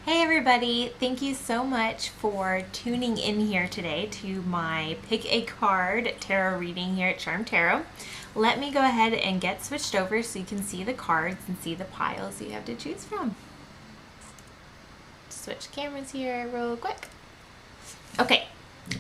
Hey everybody, thank you so much for tuning in here today to my Pick a Card tarot reading here at Charm Tarot. Let me go ahead and get switched over so you can see the cards and see the piles you have to choose from. Switch cameras here real quick. Okay,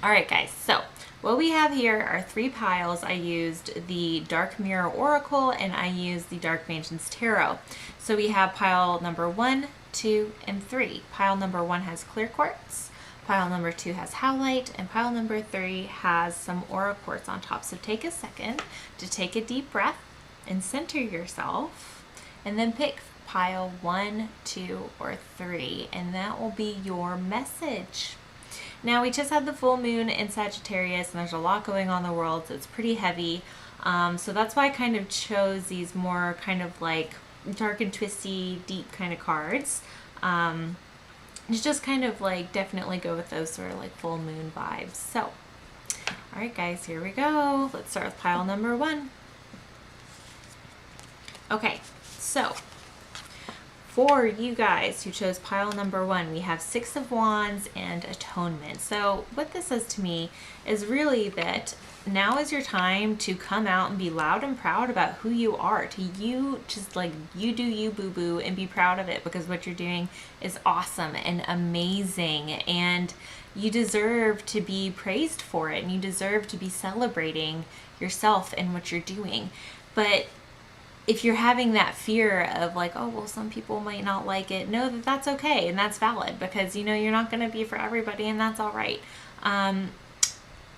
alright guys, so what we have here are three piles. I used the Dark Mirror Oracle and I used the Dark Mansions Tarot. So we have pile number 1, 2, and 3. Pile number 1 has clear quartz, pile number 2 has howlite, and pile number 3 has some aura quartz on top. So take a second to take a deep breath and center yourself, and then pick pile 1, 2, or 3, and that will be your message. Now, we just had the full moon in Sagittarius, and there's a lot going on in the world, so it's pretty heavy. So that's why I kind of chose these more kind of like dark and twisty, deep kind of cards. To just kind of like definitely go with those sort of like full moon vibes. So, all right, guys, here we go. Let's start with pile number 1. Okay, so for you guys who chose pile number 1, we have 6 of Wands and Atonement. So what this says to me is really that now is your time to come out and be loud and proud about who you are. To you, just like you do you, boo-boo, and be proud of it, because what you're doing is awesome and amazing, and you deserve to be praised for it, and you deserve to be celebrating yourself and what you're doing. But if you're having that fear of like, oh, well, some people might not like it, know that that's okay and that's valid, because, you know, you're not going to be for everybody, and that's all right.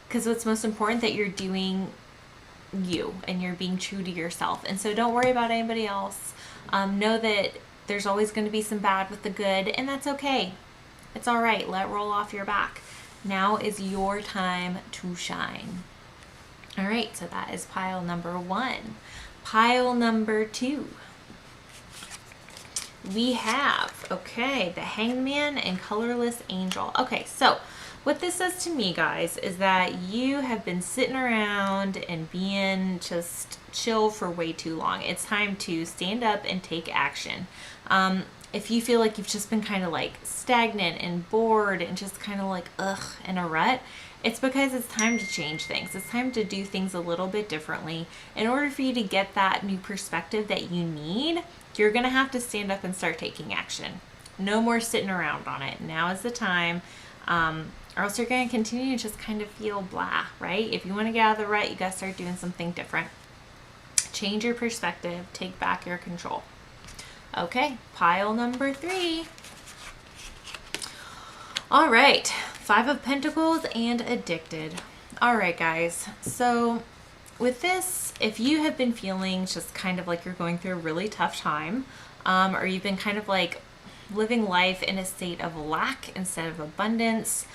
Because what's most important, that you're doing you and you're being true to yourself. And so don't worry about anybody else. Know that there's always going to be some bad with the good, and that's okay. It's all right. Let it roll off your back. Now is your time to shine. All right, so that is pile number 1. Pile number 2, we have, okay, the Hangman and Colorless Angel. Okay, so what this says to me, guys, is that you have been sitting around and being just chill for way too long. It's time to stand up and take action. If you feel like you've just been kind of like stagnant and bored and just kind of like, ugh, in a rut, it's because it's time to change things. It's time to do things a little bit differently. In order for you to get that new perspective that you need, you're going to have to stand up and start taking action. No more sitting around on it. Now is the time, or else you're going to continue to just kind of feel blah, right? If you want to get out of the rut, you got to start doing something different. Change your perspective. Take back your control. Okay, pile number 3. All right, 5 of Pentacles and Addicted. All right, guys. So with this, if you have been feeling just kind of like you're going through a really tough time, or you've been kind of like living life in a state of lack instead of abundance,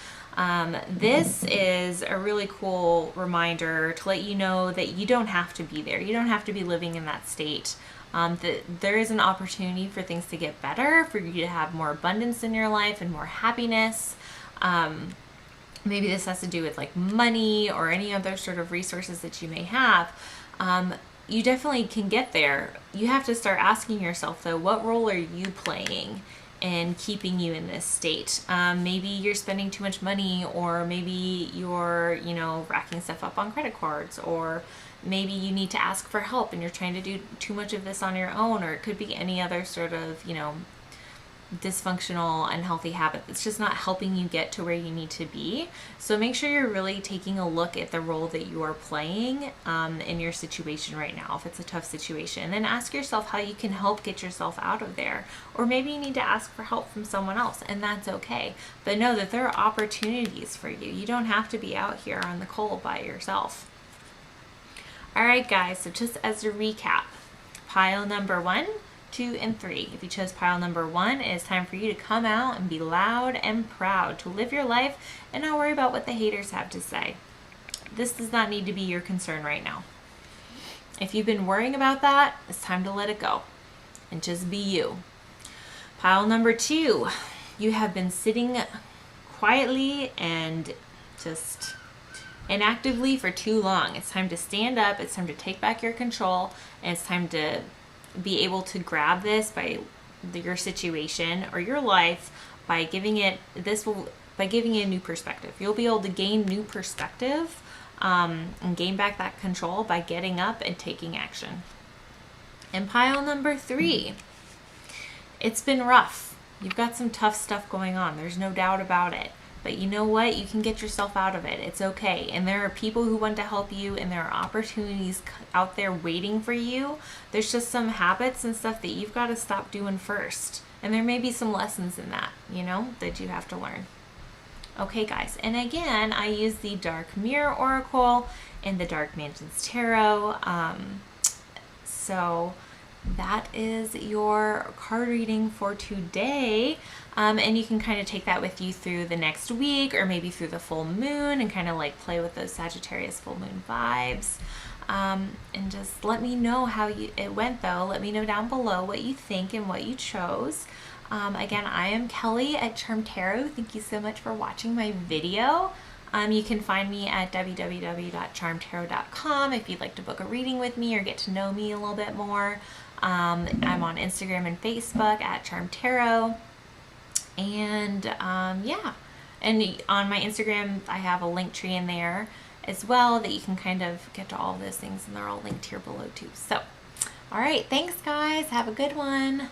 this is a really cool reminder to let you know that you don't have to be there. You don't have to be living in that state. That there is an opportunity for things to get better, for you to have more abundance in your life and more happiness. Maybe this has to do with like money or any other sort of resources that you may have. You definitely can get there. You have to start asking yourself, though, what role are you playing in keeping you in this state? Maybe you're spending too much money, or maybe you're, you know, racking stuff up on credit cards, or maybe you need to ask for help and you're trying to do too much of this on your own, or it could be any other sort of, you know, dysfunctional, unhealthy habit that's just not helping you get to where you need to be. So make sure you're really taking a look at the role that you are playing in your situation right now, if it's a tough situation. And then ask yourself how you can help get yourself out of there. Or maybe you need to ask for help from someone else, and that's okay. But know that there are opportunities for you. You don't have to be out here on the cold by yourself. All right, guys, so just as a recap, pile number 1, 2, and 3. If you chose pile number 1, it is time for you to come out and be loud and proud, to live your life and not worry about what the haters have to say. This does not need to be your concern right now. If you've been worrying about that, it's time to let it go and just be you. Pile number 2, you have been sitting quietly and just inactively for too long. It's time to stand up. It's time to take back your control, and it's time to be able to grab this by your situation or your life by giving it by giving it a new perspective. You'll be able to gain new perspective and gain back that control by getting up and taking action. And pile number 3. It's been rough. You've got some tough stuff going on. There's no doubt about it. But you know what? You can get yourself out of it. It's okay. And there are people who want to help you, and there are opportunities out there waiting for you. There's just some habits and stuff that you've got to stop doing first. And there may be some lessons in that, that you have to learn. Okay, guys. And again, I use the Dark Mirror Oracle and the Dark Mansions Tarot. So that is your card reading for today. And you can kind of take that with you through the next week, or maybe through the full moon, and kind of like play with those Sagittarius full moon vibes. And just let me know how it went, though. Let me know down below what you think and what you chose. Again, I am Kelly at Charmed Tarot. Thank you so much for watching my video. You can find me at www.charmedtarot.com if you'd like to book a reading with me or get to know me a little bit more. I'm on Instagram and Facebook at Charmed Tarot. And yeah, and on my Instagram, I have a link tree in there as well that you can kind of get to all of those things, and they're all linked here below too. So, all right, thanks guys. Have a good one. Bye.